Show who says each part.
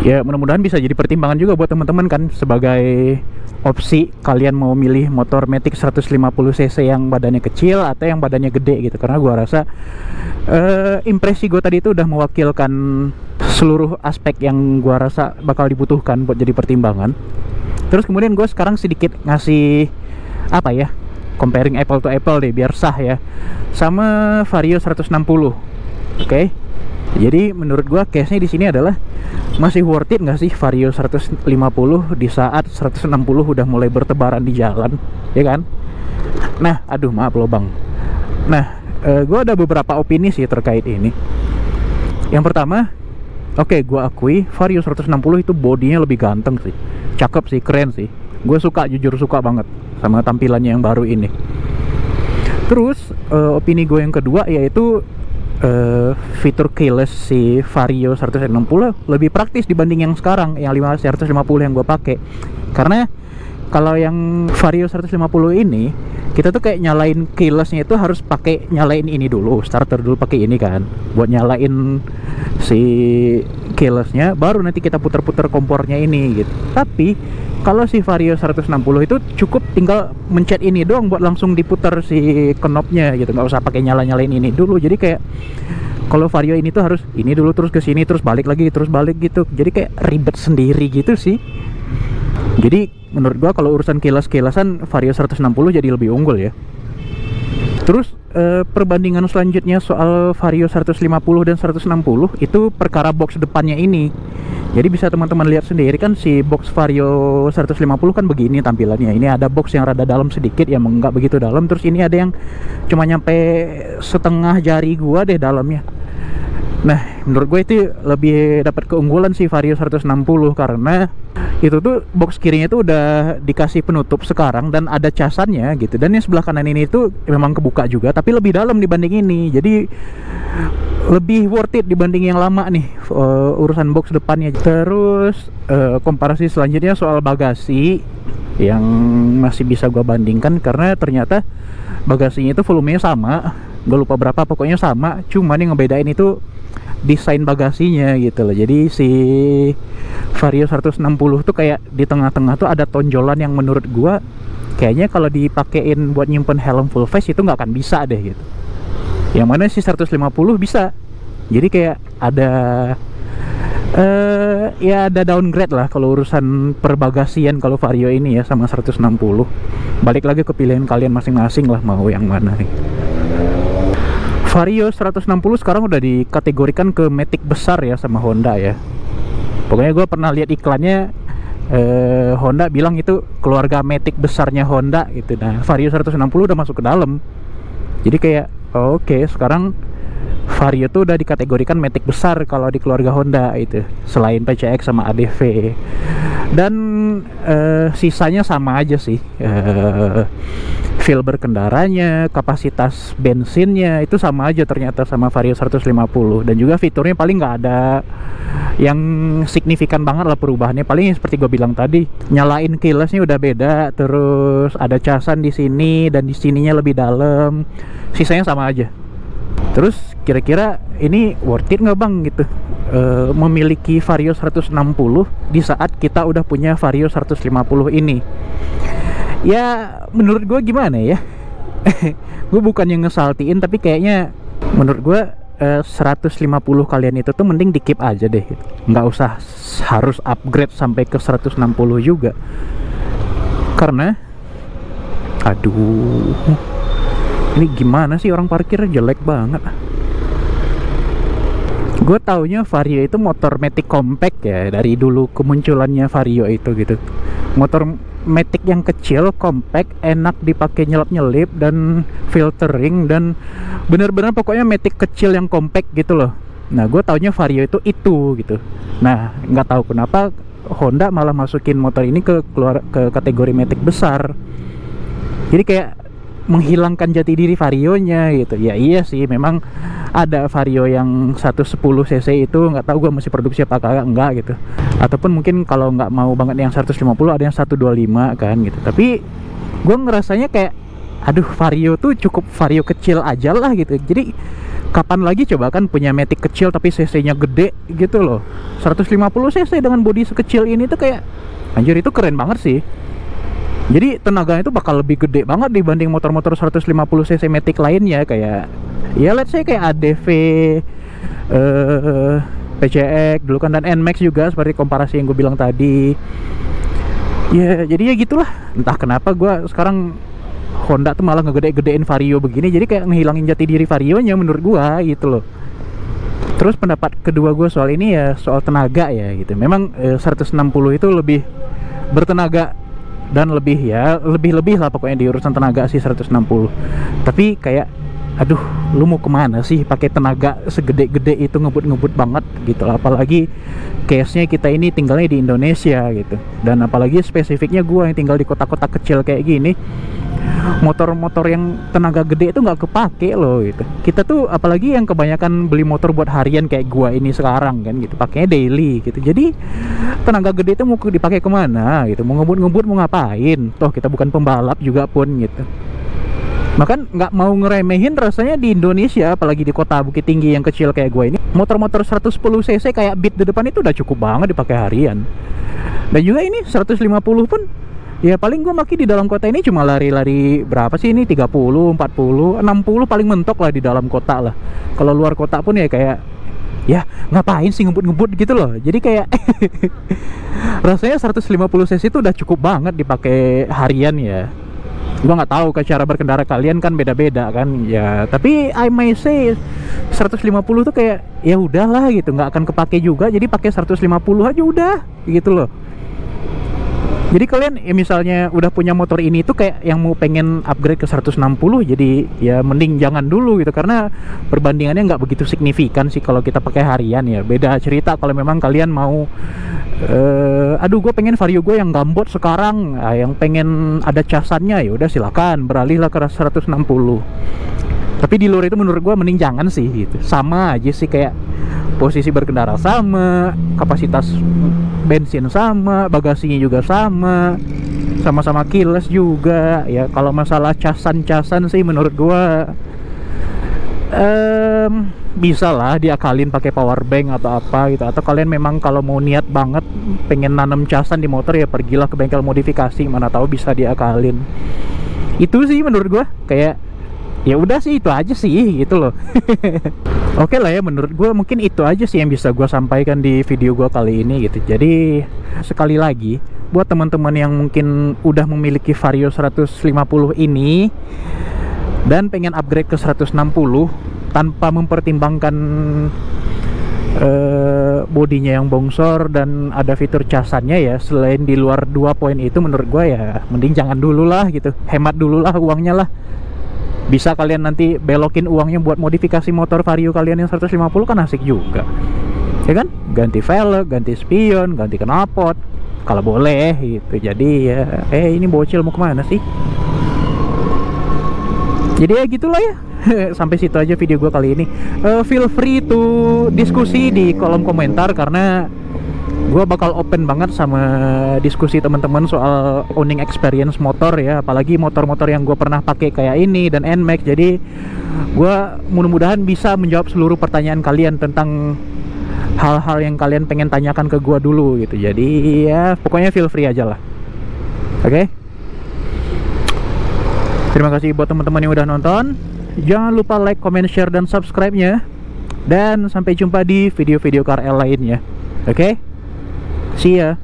Speaker 1: Ya mudah-mudahan bisa jadi pertimbangan juga buat teman-teman kan, sebagai opsi kalian mau milih motor Matic 150 cc yang badannya kecil atau yang badannya gede gitu. Karena gua rasa impresi gue tadi itu udah mewakilkan seluruh aspek yang gua rasa bakal dibutuhkan buat jadi pertimbangan. Terus kemudian gue sekarang sedikit ngasih apa ya, comparing apple to apple deh biar sah ya, sama Vario 160. Oke. Jadi menurut gua case-nya di sini adalah masih worth it nggak sih Vario 150 di saat 160 udah mulai bertebaran di jalan, ya kan? Nah, aduh maaf loh bang. Nah, gua ada beberapa opini sih terkait ini. Yang pertama, oke, gua akui Vario 160 itu bodinya lebih ganteng sih, cakep sih, keren sih. Gue suka, jujur suka banget sama tampilannya yang baru ini. Terus opini gue yang kedua yaitu fitur keyless si Vario 160 lebih praktis dibanding yang sekarang yang 150 yang gue pakai. Karena kalau yang Vario 150 ini kita tuh kayak nyalain keylessnya itu harus pakai nyalain ini dulu, starter dulu pakai ini kan, buat nyalain si keylessnya, baru nanti kita putar-putar kompornya ini gitu. Tapi kalau si Vario 160 itu cukup tinggal mencet ini doang buat langsung diputar si knobnya gitu, nggak usah pakai nyalain ini dulu. Jadi kayak kalau Vario ini tuh harus ini dulu terus ke sini terus balik lagi terus balik gitu, jadi kayak ribet sendiri gitu sih. Jadi menurut gua kalau urusan keyless-keylassan Vario 160 jadi lebih unggul ya. Terus perbandingan selanjutnya soal Vario 150 dan 160 itu perkara box depannya ini. Jadi bisa teman-teman lihat sendiri kan, si box Vario 150 kan begini tampilannya. Ini ada box yang rada dalam sedikit, yang enggak begitu dalam. Terus ini ada yang cuma nyampe setengah jari gua deh dalamnya. Nah, menurut gue itu lebih dapat keunggulan si Vario 160 karena itu tuh box kirinya tuh udah dikasih penutup sekarang dan ada casannya gitu. Dan yang sebelah kanan ini tuh memang kebuka juga, tapi lebih dalam dibanding ini. Jadi lebih worth it dibanding yang lama nih urusan box depannya. Terus komparasi selanjutnya soal bagasi yang masih bisa gue bandingkan, karena ternyata bagasinya itu volumenya sama, gue lupa berapa, pokoknya sama, cuman yang ngebedain itu desain bagasinya gitu loh. Jadi si Vario 160 tuh kayak di tengah-tengah tuh ada tonjolan yang menurut gua kayaknya kalau dipakein buat nyimpen helm full face itu nggak akan bisa deh gitu. Yang mana si 150 bisa. Jadi kayak ada ya ada downgrade lah kalau urusan perbagasian kalau Vario ini ya sama 160. Balik lagi ke pilihan kalian masing-masing lah mau yang mana nih. Vario 160 sekarang udah dikategorikan ke Matic besar ya sama Honda ya. Pokoknya gue pernah lihat iklannya, Honda bilang itu keluarga Matic besarnya Honda gitu. Nah, Vario 160 udah masuk ke dalam. Jadi kayak oke, sekarang Vario tuh udah dikategorikan Matic besar kalau di keluarga Honda itu, selain PCX sama ADV. Dan sisanya sama aja sih, feel berkendaranya, kapasitas bensinnya itu sama aja ternyata sama Vario 150. Dan juga fiturnya paling nggak ada yang signifikan banget lah perubahannya. Paling seperti gue bilang tadi, nyalain keylessnya udah beda, terus ada casan di sini dan di sininya lebih dalam, sisanya sama aja. Terus kira-kira ini worth it nggak bang gitu, memiliki Vario 160 di saat kita udah punya Vario 150 ini? Ya menurut gue gimana ya, gue bukannya ngesaltiin, tapi kayaknya menurut gue 150 kalian itu tuh mending di keep aja deh gitu. Nggak usah harus upgrade sampai ke 160 juga. Karena aduh, ini gimana sih orang parkir jelek banget. Gue taunya Vario itu motor Matic compact ya, dari dulu kemunculannya Vario itu gitu. Motor Matic yang kecil, compact, enak dipakai nyelap-nyelip dan filtering, dan bener-bener pokoknya Matic kecil yang compact gitu loh. Nah, gue taunya Vario itu gitu. Nah, nggak tahu kenapa Honda malah masukin motor ini ke kategori Matic besar. Jadi kayak menghilangkan jati diri Varionya gitu. Ya iya sih, memang ada Vario yang 110 cc itu nggak tahu gue masih produksi apa kagak, enggak gitu. Ataupun mungkin kalau nggak mau banget yang 150 ada yang 125 kan gitu. Tapi gue ngerasanya kayak aduh, Vario tuh cukup Vario kecil aja lah gitu. Jadi kapan lagi coba kan punya Matic kecil tapi cc-nya gede gitu loh. 150 cc dengan bodi sekecil ini tuh kayak anjir, itu keren banget sih. Jadi tenaganya itu bakal lebih gede banget dibanding motor-motor 150 cc Matic lainnya, kayak ya let's say kayak ADV, PCX dulu kan, dan NMAX juga seperti komparasi yang gue bilang tadi. Ya jadi ya gitulah, entah kenapa gue sekarang Honda tuh malah ngegede-gedein Vario begini, jadi kayak ngehilangin jati diri Varionya menurut gua gitu loh. Terus pendapat kedua gua soal ini ya soal tenaga ya gitu. Memang 160 itu lebih bertenaga dan lebih lah pokoknya di urusan tenaga sih 160. Tapi kayak aduh, lu mau kemana sih pakai tenaga segede-gede itu, ngebut-ngebut banget gitu. Apalagi case-nya kita ini tinggalnya di Indonesia gitu, dan apalagi spesifiknya gua yang tinggal di kota-kota kecil kayak gini, motor-motor yang tenaga gede itu nggak kepake loh gitu. Kita tuh apalagi yang kebanyakan beli motor buat harian kayak gua ini sekarang kan gitu, pakainya daily gitu. Jadi tenaga gede itu mau dipakai kemana gitu, mau ngebut-ngebut mau ngapain, toh kita bukan pembalap juga pun gitu. Makan nggak mau ngeremehin rasanya di Indonesia, apalagi di kota Bukit Tinggi yang kecil kayak gue ini, motor-motor 110 cc kayak Beat di depan itu udah cukup banget dipakai harian. Dan juga ini 150 pun ya paling gue maki di dalam kota ini cuma lari-lari berapa sih ini, 30, 40, 60 paling mentok lah di dalam kota lah. Kalau luar kota pun ya kayak ya ngapain sih ngebut-ngebut gitu loh. Jadi kayak rasanya 150 cc itu udah cukup banget dipakai harian ya. Gua nggak tahu ke cara berkendara kalian kan beda-beda kan ya, tapi I may say 150 tuh kayak ya udahlah gitu, nggak akan kepake juga, jadi pakai 150 aja udah gitu loh. Jadi kalian ya misalnya udah punya motor ini tuh kayak yang mau pengen upgrade ke 160, jadi ya mending jangan dulu gitu, karena perbandingannya nggak begitu signifikan sih kalau kita pakai harian ya. Beda cerita kalau memang kalian mau aduh gue pengen Vario gue yang gambot sekarang, yang pengen ada casannya, ya udah silakan beralihlah ke 160. Tapi di luar itu menurut gue mending jangan sih gitu. Sama aja sih, kayak posisi berkendara sama, kapasitas bensin sama, bagasinya juga sama, sama-sama keyless juga ya. Kalau masalah casan sih menurut gua bisa lah diakalin pakai power bank atau apa gitu. Atau kalian memang kalau mau niat banget pengen nanam casan di motor ya pergilah ke bengkel modifikasi, mana tahu bisa diakalin. Itu sih menurut gua kayak ya udah sih, itu aja sih gitu loh. Oke lah ya, menurut gue mungkin itu aja sih yang bisa gue sampaikan di video gue kali ini gitu. Jadi sekali lagi buat teman-teman yang mungkin udah memiliki Vario 150 ini dan pengen upgrade ke 160 tanpa mempertimbangkan bodinya yang bongsor dan ada fitur casannya ya, selain di luar 2 poin itu, menurut gue ya mending jangan dulu lah gitu, hemat dulu lah uangnya lah. Bisa kalian nanti belokin uangnya buat modifikasi motor Vario kalian yang 150 kan asik juga ya kan, ganti velg, ganti spion, ganti knalpot kalau boleh gitu. Jadi ya ini bocil mau kemana sih. Jadi ya gitulah ya. Sampai situ aja video gue kali ini. Feel free to diskusi di kolom komentar, karena gue bakal open banget sama diskusi teman-teman soal owning experience motor ya, apalagi motor-motor yang gue pernah pakai kayak ini dan NMAX. Jadi gue mudah-mudahan bisa menjawab seluruh pertanyaan kalian tentang hal-hal yang kalian pengen tanyakan ke gue dulu gitu. Jadi ya pokoknya feel free aja lah. Oke? Terima kasih buat teman-teman yang udah nonton. Jangan lupa like, comment, share, dan subscribe-nya. Dan sampai jumpa di video-video KRL lainnya. Oke? See ya.